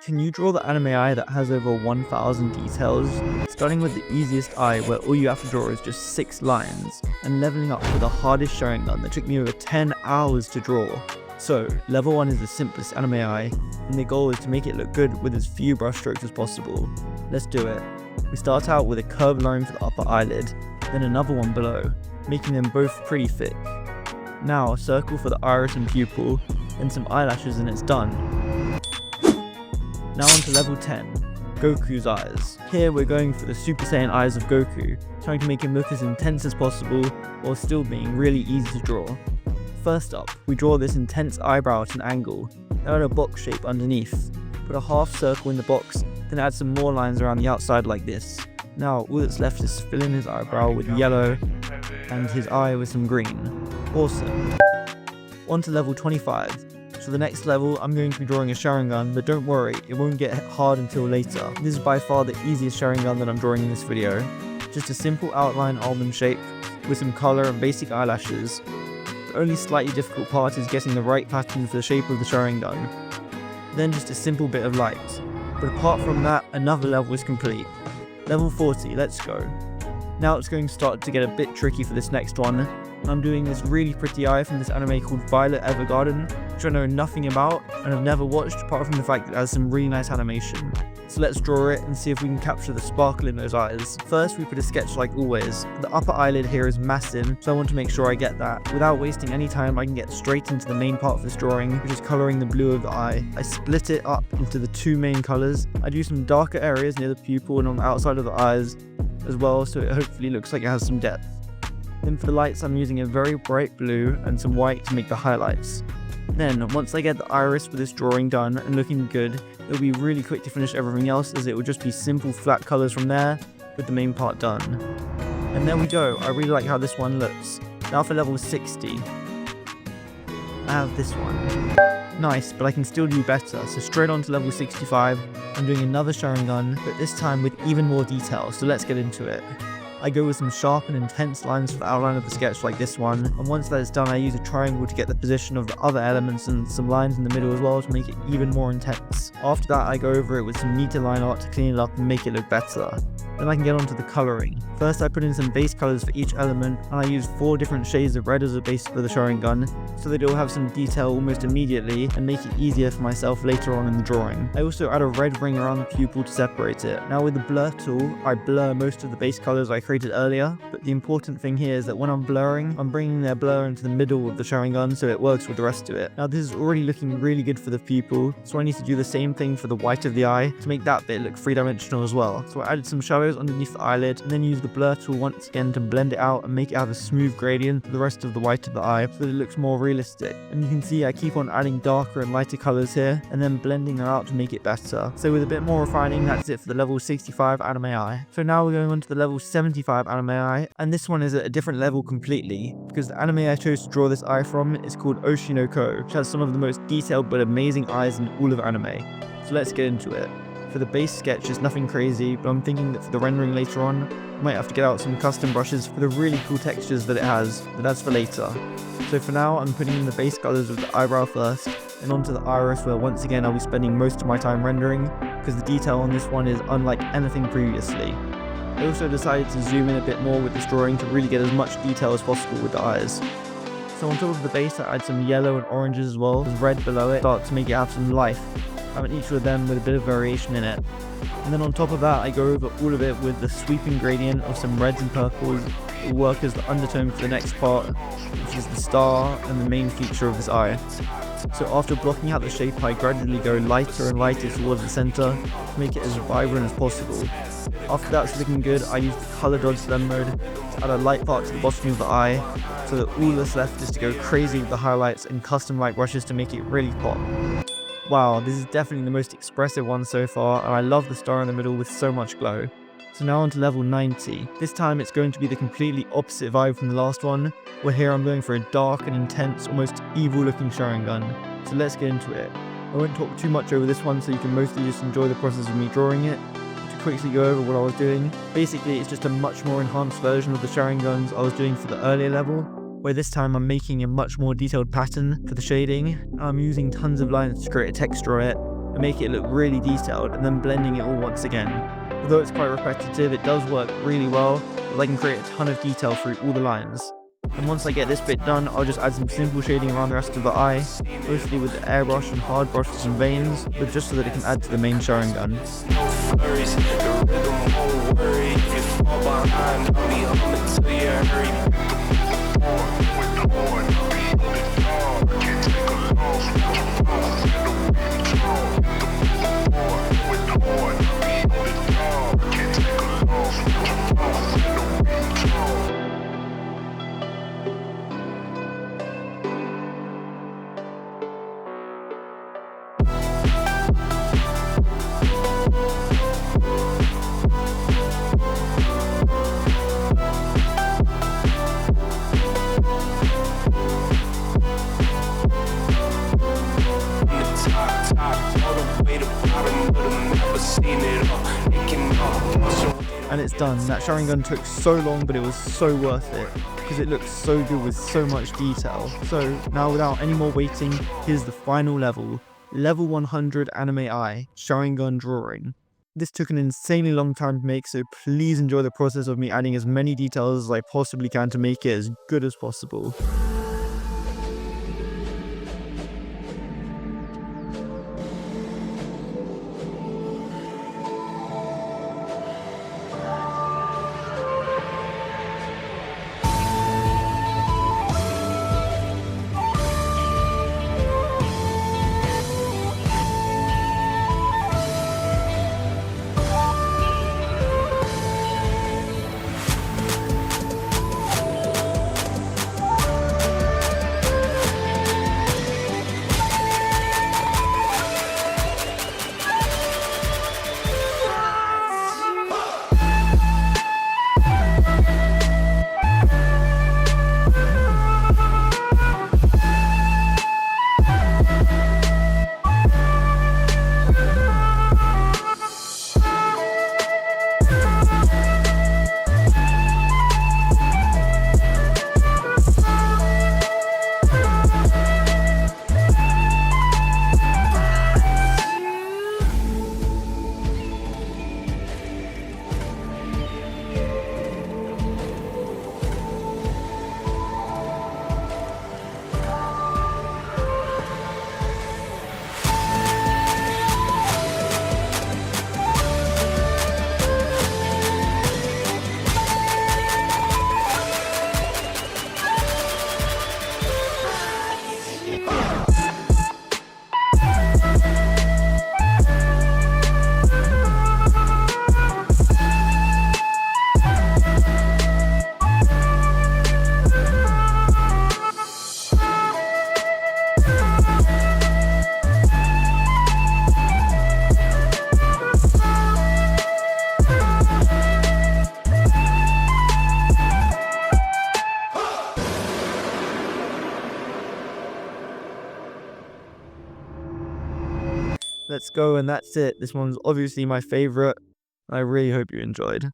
Can you draw the anime eye that has over 1000 details? Starting with the easiest eye where all you have to draw is just 6 lines, and leveling up to the hardest Sharingan that took me over 10 hours to draw. So, level 1 is the simplest anime eye, and the goal is to make it look good with as few brush strokes as possible. Let's do it. We start out with a curved line for the upper eyelid, then another one below, making them both pretty thick. Now, a circle for the iris and pupil, then some eyelashes and it's done. Now on to level 10, Goku's eyes. Here we're going for the Super Saiyan eyes of Goku, trying to make him look as intense as possible while still being really easy to draw. First up, we draw this intense eyebrow at an angle, now in a box shape underneath. Put a half circle in the box, then add some more lines around the outside like this. Now all that's left is fill in his eyebrow with yellow and his eye with some green. Awesome. On to level 25. So the next level, I'm going to be drawing a Sharingan, but don't worry, it won't get hard until later. This is by far the easiest Sharingan that I'm drawing in this video. Just a simple outline almond shape, with some colour and basic eyelashes. The only slightly difficult part is getting the right pattern for the shape of the Sharingan. Then just a simple bit of light. But apart from that, another level is complete. Level 40, let's go. Now it's going to start to get a bit tricky for this next one. I'm doing this really pretty eye from this anime called Violet Evergarden, which I know nothing about and have never watched apart from the fact that it has some really nice animation. So let's draw it and see if we can capture the sparkle in those eyes. First we put a sketch like always. The upper eyelid here is massive, so I want to make sure I get that. Without wasting any time, I can get straight into the main part of this drawing, which is colouring the blue of the eye. I split it up into the 2 main colours. I do some darker areas near the pupil and on the outside of the eyes as well, so it hopefully looks like it has some depth. Then for the lights, I'm using a very bright blue and some white to make the highlights. Then, once I get the iris for this drawing done and looking good, it'll be really quick to finish everything else, as it will just be simple flat colours from there, with the main part done. And there we go, I really like how this one looks. Now for level 60. I have this one. Nice, but I can still do better, so straight on to level 65, I'm doing another Sharingan, but this time with even more detail, so let's get into it. I go with some sharp and intense lines for the outline of the sketch like this one, and once that is done I use a triangle to get the position of the other elements and some lines in the middle as well to make it even more intense. After that I go over it with some neater line art to clean it up and make it look better. Then I can get onto the colouring. First I put in some base colours for each element, and I use 4 different shades of red as a base for the Sharingan, so that it will have some detail almost immediately and make it easier for myself later on in the drawing. I also add a red ring around the pupil to separate it. Now with the blur tool, I blur most of the base colours I created earlier, but the important thing here is that when I'm blurring, I'm bringing their blur into the middle of the Sharingan so it works with the rest of it. Now this is already looking really good for the pupil, so I need to do the same thing for the white of the eye to make that bit look 3-dimensional as well. So I added some shadows underneath the eyelid and then used the blur tool once again to blend it out and make it have a smooth gradient for the rest of the white of the eye so that it looks more realistic. And you can see I keep on adding darker and lighter colours here and then blending them out to make it better. So with a bit more refining, that's it for the level 65 anime eye. So now we're going on to the level 75 anime eye, and this one is at a different level completely because the anime I chose to draw this eye from is called Oshinoko, which has some of the most detailed but amazing eyes in all of anime. So let's get into it. For the base sketch, it's nothing crazy, but I'm thinking that for the rendering later on, I might have to get out some custom brushes for the really cool textures that it has, but that's for later. So for now, I'm putting in the base colours of the eyebrow first, and onto the iris where once again I'll be spending most of my time rendering, because the detail on this one is unlike anything previously. I also decided to zoom in a bit more with this drawing to really get as much detail as possible with the eyes. So on top of the base I add some yellow and oranges as well, with red below it, start to make it have some life, having each of them with a bit of variation in it. And then on top of that I go over all of it with the sweeping gradient of some reds and purples that will work as the undertone for the next part, which is the star and the main feature of this eye. So after blocking out the shape I gradually go lighter and lighter towards the centre to make it as vibrant as possible. After that's looking good, I use the colour dodge blend mode to add a light part to the bottom of the eye, so that all that's left is to go crazy with the highlights and custom light brushes to make it really pop. Wow, this is definitely the most expressive one so far, and I love the star in the middle with so much glow. So now on to level 90. This time it's going to be the completely opposite vibe from the last one, where here I'm going for a dark and intense, almost evil looking Sharingan. So let's get into it. I won't talk too much over this one so you can mostly just enjoy the process of me drawing it. To quickly go over what I was doing, basically it's just a much more enhanced version of the Sharingans I was doing for the earlier level, where this time I'm making a much more detailed pattern for the shading. I'm using tons of lines to create a texture on it, and make it look really detailed, and then blending it all once again. Although it's quite repetitive, it does work really well, as I can create a ton of detail through all the lines. And once I get this bit done, I'll just add some simple shading around the rest of the eye, mostly with the airbrush and hard brush to some veins, but just so that it can add to the main Sharingan. And it's done. That Sharingan took so long, but it was so worth it, because it looks so good with so much detail. So now, without any more waiting, here's the final level. Level 100 Anime Eye, Sharingan Drawing. This took an insanely long time to make, so please enjoy the process of me adding as many details as I possibly can to make it as good as possible. Let's go, and that's it. This one's obviously my favorite. I really hope you enjoyed.